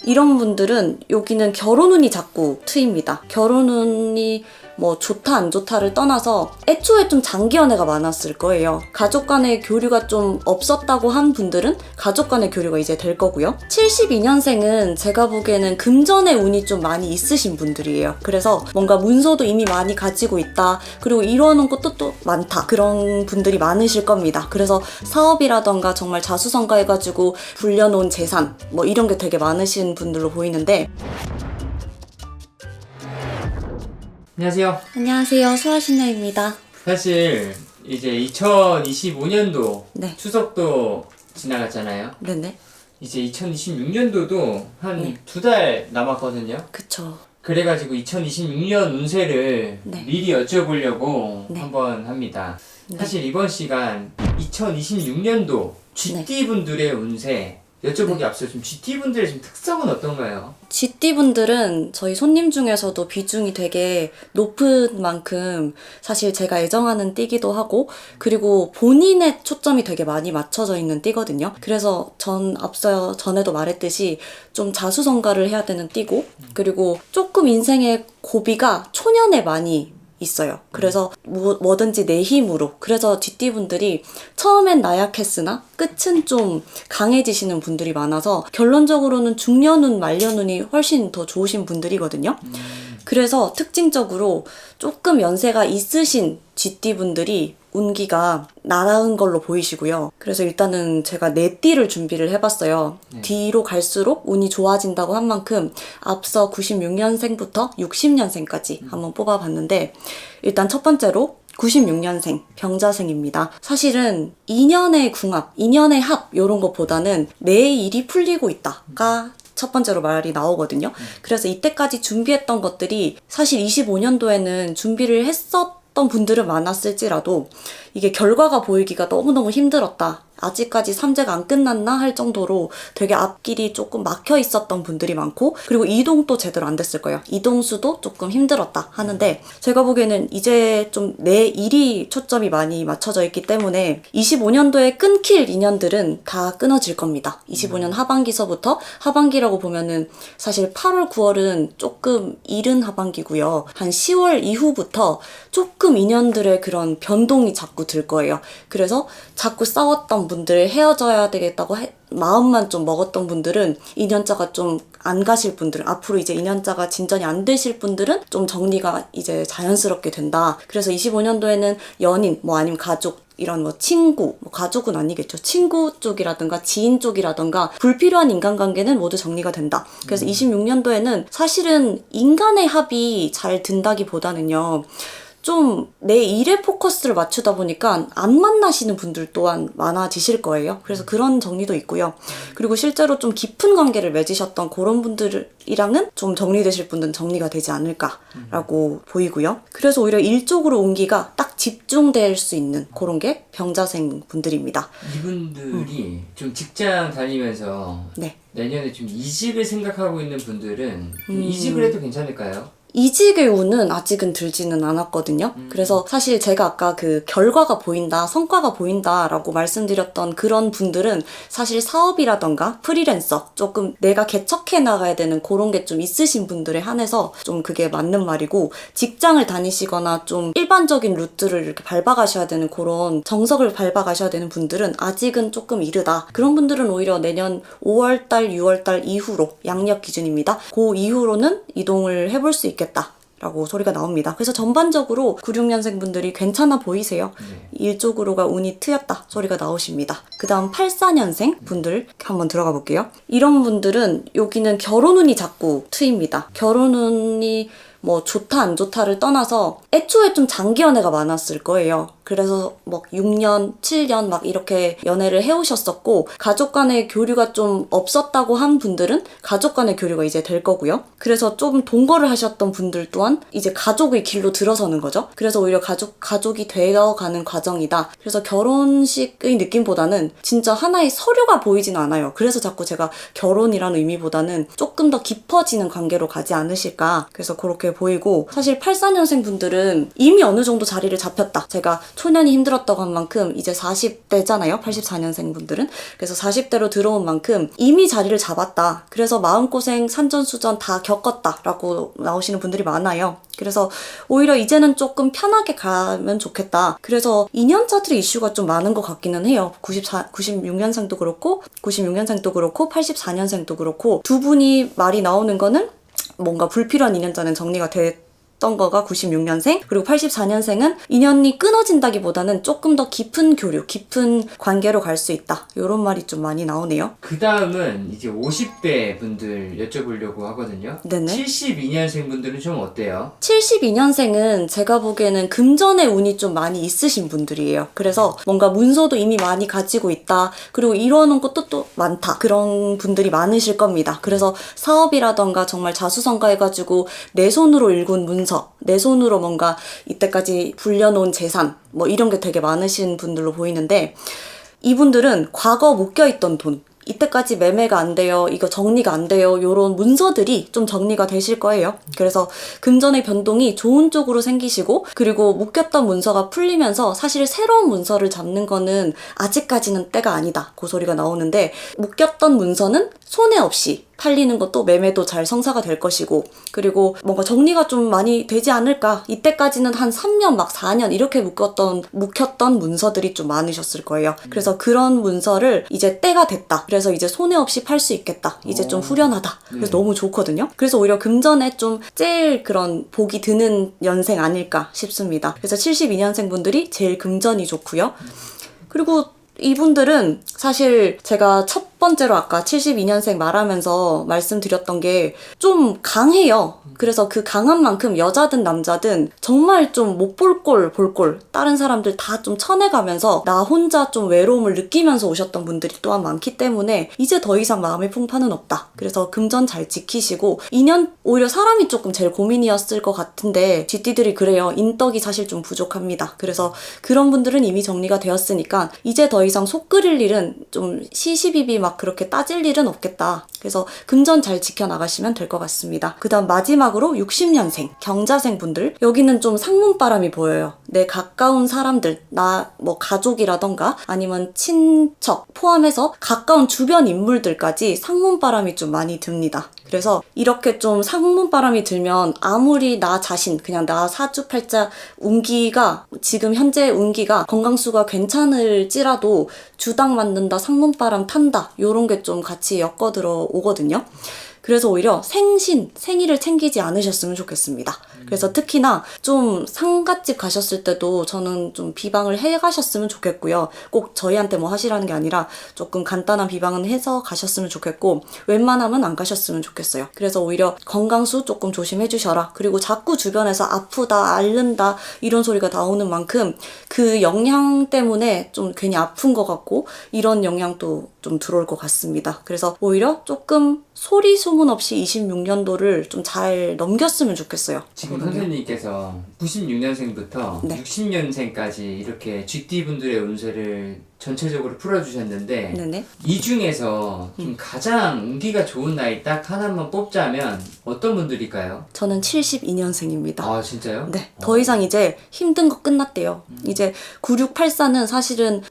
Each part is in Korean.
이런 분들은 여기는 결혼운이 자꾸 트입니다. 결혼운이 뭐 좋다 안 좋다를 떠나서 애초에 좀 장기 연애가 많았을 거예요. 가족 간의 교류가 좀 없었다고 한 분들은 가족 간의 교류가 이제 될 거고요. 72년생은 제가 보기에는 금전의 운이 좀 많이 있으신 분들이에요. 그래서 뭔가 문서도 이미 많이 가지고 있다. 그리고 이루어놓은 것도 또 많다. 그런 분들이 많으실 겁니다. 그래서 사업이라던가 정말 자수성가해가지고 불려놓은 재산 뭐 이런 게 되게 많으신 분들로 보이는데, 안녕하세요. 안녕하세요. 소아신녀입니다. 사실 이제 2025년도 네. 추석도 지나갔잖아요. 네네. 이제 2026년도도 한 네. 2달 남았거든요. 그쵸. 그래가지고 2026년 운세를 네. 미리 여쭤보려고 네. 한번 합니다. 네. 사실 이번 시간 2026년도 GT분들의 운세 여쭤보기 네. 앞서 좀 GT분들의 좀 특성은 어떤가요? GT분들은 저희 손님 중에서도 비중이 되게 높은 만큼 사실 제가 애정하는 띠기도 하고, 그리고 본인의 초점이 되게 많이 맞춰져 있는 띠거든요. 그래서 앞서 전에도 말했듯이 좀 자수성가를 해야 되는 띠고, 그리고 조금 인생의 고비가 초년에 많이 있어요. 그래서 뭐든지 내 힘으로. 그래서 GT분들이 처음엔 나약했으나 끝은 좀 강해지시는 분들이 많아서 결론적으로는 중년운, 말년운이 훨씬 더 좋으신 분들이거든요. 그래서 특징적으로 조금 연세가 있으신 GT분들이 운기가 나은 걸로 보이시고요. 그래서 일단은 제가 4띠를 준비를 해봤어요. 네. 뒤로 갈수록 운이 좋아진다고 한 만큼 앞서 96년생부터 60년생까지 한번 뽑아봤는데, 일단 첫 번째로 96년생 병자생입니다. 사실은 2년의 궁합, 2년의 합 이런 것보다는 내 일이 풀리고 있다가 첫 번째로 말이 나오거든요. 그래서 이때까지 준비했던 것들이 사실 25년도에는 준비를 했었던 분들은 많았을지라도 이게 결과가 보이기가 너무너무 힘들었다. 아직까지 삼재가 안 끝났나 할 정도로 되게 앞길이 조금 막혀 있었던 분들이 많고, 그리고 이동도 제대로 안 됐을 거예요. 이동수도 조금 힘들었다 하는데, 제가 보기에는 이제 좀 내 일이 초점이 많이 맞춰져 있기 때문에 25년도에 끊길 인연들은 다 끊어질 겁니다. 25년 하반기서부터, 하반기라고 보면은 사실 8월, 9월은 조금 이른 하반기고요. 한 10월 이후부터 조금 인연들의 그런 변동이 자꾸 들 거예요. 그래서 자꾸 싸웠던 분들, 헤어져야 되겠다고 마음만 좀 먹었던 분들은, 2년차가 좀 안 가실 분들은, 앞으로 이제 2년차가 진전이 안 되실 분들은 좀 정리가 이제 자연스럽게 된다. 그래서 25년도에는 연인, 뭐 아니면 가족, 이런 뭐 친구, 뭐 가족은 아니겠죠. 친구 쪽이라든가 지인 쪽이라든가 불필요한 인간관계는 모두 정리가 된다. 그래서 26년도에는 사실은 인간의 합이 잘 든다기보다는요, 좀 내 일에 포커스를 맞추다 보니까 안 만나시는 분들 또한 많아지실 거예요. 그래서 그런 정리도 있고요. 그리고 실제로 좀 깊은 관계를 맺으셨던 그런 분들이랑은 좀 정리되실 분들은 정리가 되지 않을까라고 보이고요. 그래서 오히려 일 쪽으로 온기가 딱 집중될 수 있는 그런 게 병자생 분들입니다. 이분들이 좀 직장 다니면서 네. 내년에 좀 이직을 생각하고 있는 분들은 좀 이직을 해도 괜찮을까요? 이직의 운은 아직은 들지는 않았거든요. 그래서 사실 제가 아까 그 결과가 보인다, 성과가 보인다라고 말씀드렸던 그런 분들은 사실 사업이라던가 프리랜서, 조금 내가 개척해 나가야 되는 그런 게 좀 있으신 분들에 한해서 좀 그게 맞는 말이고, 직장을 다니시거나 좀 일반적인 루트를 이렇게 밟아가셔야 되는 그런 정석을 밟아가셔야 되는 분들은 아직은 조금 이르다. 그런 분들은 오히려 내년 5월달, 6월달 이후로, 양력 기준입니다. 그 이후로는 이동을 해볼 수 있겠다 라고 소리가 나옵니다. 그래서 전반적으로 96년생 분들이 괜찮아 보이세요. 일 쪽으로가 운이 트였다 소리가 나오십니다. 그 다음 84년생 분들 한번 들어가 볼게요. 이런 분들은 여기는 결혼운이 자꾸 트입니다. 결혼운이 뭐 좋다 안 좋다를 떠나서 애초에 좀 장기 연애가 많았을 거예요. 그래서 막 6년, 7년 막 이렇게 연애를 해오셨었고, 가족 간의 교류가 좀 없었다고 한 분들은 가족 간의 교류가 이제 될 거고요. 그래서 좀 동거를 하셨던 분들 또한 이제 가족의 길로 들어서는 거죠. 그래서 오히려 가족이 되어가는 과정이다. 그래서 결혼식의 느낌보다는 진짜 하나의 서류가 보이진 않아요. 그래서 자꾸 제가 결혼이라는 의미보다는 조금 더 깊어지는 관계로 가지 않으실까. 그래서 그렇게 그렇게 보이고, 사실 84년생 분들은 이미 어느 정도 자리를 잡혔다. 제가 초년이 힘들었다고 한 만큼 이제 40대잖아요. 84년생 분들은. 그래서 40대로 들어온 만큼 이미 자리를 잡았다. 그래서 마음고생 산전수전 다 겪었다라고 나오시는 분들이 많아요. 그래서 오히려 이제는 조금 편하게 가면 좋겠다. 그래서 2년차들의 이슈가 좀 많은 것 같기는 해요. 96년생도 그렇고 84년생도 그렇고 두 분이 말이 나오는 거는 뭔가 불필요한 2년차는 정리가 됐던 거가 96년생, 그리고 84년생은 인연이 끊어진다기보다는 조금 더 깊은 교류, 깊은 관계로 갈 수 있다. 이런 말이 좀 많이 나오네요. 그 다음은 이제 50대 분들 여쭤보려고 하거든요. 네네. 72년생 분들은 좀 어때요? 72년생은 제가 보기에는 금전의 운이 좀 많이 있으신 분들이에요. 그래서 뭔가 문서도 이미 많이 가지고 있다. 그리고 이뤄놓은 것도 또 많다. 그런 분들이 많으실 겁니다. 그래서 사업이라던가 정말 자수성가해가지고 내 손으로 일군 문서, 내 손으로 뭔가 이때까지 불려놓은 재산, 뭐 이런 게 되게 많으신 분들로 보이는데, 이분들은 과거 묶여있던 돈, 이때까지 매매가 안 돼요, 이거 정리가 안 돼요, 요런 문서들이 좀 정리가 되실 거예요. 그래서 금전의 변동이 좋은 쪽으로 생기시고, 그리고 묶였던 문서가 풀리면서 사실 새로운 문서를 잡는 거는 아직까지는 때가 아니다, 그 소리가 나오는데, 묶였던 문서는 손해 없이 팔리는 것도 매매도 잘 성사가 될 것이고, 그리고 뭔가 정리가 좀 많이 되지 않을까. 이때까지는 한 3년 막 4년 이렇게 묵혔던 문서들이 좀 많으셨을 거예요. 그래서 그런 문서를 이제 때가 됐다. 그래서 이제 손해 없이 팔 수 있겠다. 이제 좀 후련하다. 그래서 너무 좋거든요. 그래서 오히려 금전에 좀 제일 그런 복이 드는 연생 아닐까 싶습니다. 그래서 72년생 분들이 제일 금전이 좋고요. 그리고 이분들은 사실 제가 첫 번째로 아까 72년생 말하면서 말씀드렸던 게 좀 강해요. 그래서 그 강한 만큼 여자든 남자든 정말 좀 못 볼 꼴 다른 사람들 다 좀 쳐내가면서 나 혼자 좀 외로움을 느끼면서 오셨던 분들이 또한 많기 때문에 이제 더 이상 마음의 풍파는 없다. 그래서 금전 잘 지키시고, 2년 오히려 사람이 조금 제일 고민이었을 것 같은데 쥐띠들이 그래요. 인덕이 사실 좀 부족합니다. 그래서 그런 분들은 이미 정리가 되었으니까 이제 더 이상 속 끓일 일은, 좀 시시비비 막 그렇게 따질 일은 없겠다. 그래서 금전 잘 지켜나가시면 될 것 같습니다. 그 다음 마지막으로 60년생 경자생 분들, 여기는 좀 상문바람이 보여요. 내 가까운 사람들, 나 뭐 가족이라던가 아니면 친척 포함해서 가까운 주변 인물들까지 상문바람이 좀 많이 듭니다. 그래서 이렇게 좀 상문바람이 들면 아무리 나 자신, 그냥 나 사주팔자 운기가, 지금 현재 운기가 건강수가 괜찮을지라도 주당 맞는다, 상문바람 탄다, 요런 게 좀 같이 엮어들어 오거든요. 그래서 오히려 생일을 챙기지 않으셨으면 좋겠습니다. 그래서 특히나 좀 상갓집 가셨을 때도 저는 좀 비방을 해 가셨으면 좋겠고요. 꼭 저희한테 뭐 하시라는 게 아니라 조금 간단한 비방은 해서 가셨으면 좋겠고, 웬만하면 안 가셨으면 좋겠어요. 그래서 오히려 건강수 조금 조심해 주셔라. 그리고 자꾸 주변에서 아프다, 앓는다 이런 소리가 나오는 만큼 그 영향 때문에 좀 괜히 아픈 것 같고 이런 영향도 좀 들어올 것 같습니다. 그래서 오히려 조금 소리 소문 없이 26년도를 좀 잘 넘겼으면 좋겠어요. 지금 선생님께서 96년생부터 네. 60년생까지 이렇게 GT분들의 운세를 전체적으로 풀어주셨는데, 네네. 이 중에서 좀 가장 운기가 좋은 나이 딱 하나만 뽑자면 어떤 분들일까요? 저는 72년생입니다. 아 진짜요? 네. 더 이상 이제 힘든 거 끝났대요. 이제 9684는 사실은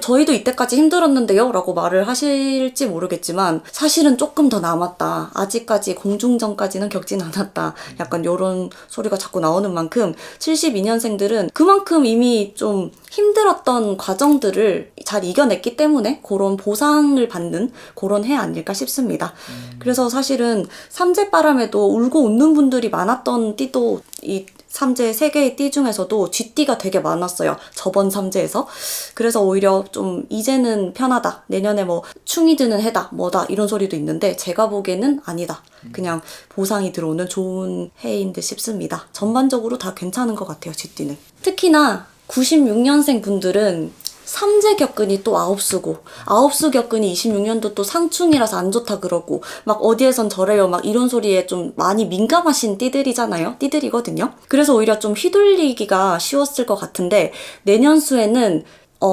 저희도 이때까지 힘들었는데요 라고 말을 하실지 모르겠지만 사실은 조금 더 남았다. 아직까지 공중전까지는 겪진 않았다. 약간 요런 소리가 자꾸 나오는 만큼 72년생들은 그만큼 이미 좀 힘들었던 과정들을 잘 이겨냈기 때문에 그런 보상을 받는 그런 해 아닐까 싶습니다. 그래서 사실은 삼재바람에도 울고 웃는 분들이 많았던 띠도, 이 삼재 세 개의 띠 중에서도 쥐띠가 되게 많았어요. 저번 삼재에서. 그래서 오히려 좀 이제는 편하다. 내년에 뭐 충이 드는 해다, 뭐다 이런 소리도 있는데 제가 보기에는 아니다. 그냥 보상이 들어오는 좋은 해인 듯 싶습니다. 전반적으로 다 괜찮은 것 같아요, 쥐띠는. 특히나 96년생 분들은 삼재 격근이 또 아홉수 격근이 26년도 또 상충이라서 안 좋다 그러고 막 어디에선 저래요 막 이런 소리에 좀 많이 민감하신 띠들이거든요. 그래서 오히려 좀 휘둘리기가 쉬웠을 것 같은데 내년 수에는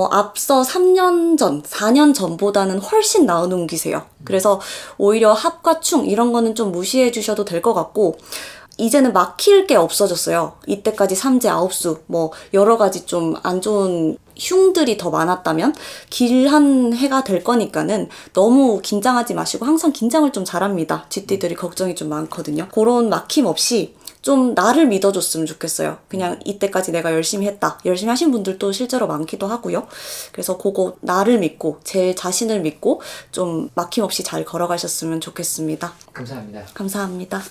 앞서 3년 전, 4년 전보다는 훨씬 나은 운기세요. 그래서 오히려 합과 충 이런 거는 좀 무시해 주셔도 될 것 같고, 이제는 막힐 게 없어졌어요. 이때까지 삼재 아홉수 뭐 여러 가지 좀 안 좋은 흉들이 더 많았다면 길한 해가 될 거니까는 너무 긴장하지 마시고 항상 긴장을 좀 잘합니다. 쥐띠들이 걱정이 좀 많거든요. 그런 막힘 없이 좀 나를 믿어줬으면 좋겠어요. 그냥 이때까지 내가 열심히 했다. 열심히 하신 분들도 실제로 많기도 하고요. 그래서 그거 나를 믿고 제 자신을 믿고 좀 막힘 없이 잘 걸어가셨으면 좋겠습니다. 감사합니다. 감사합니다.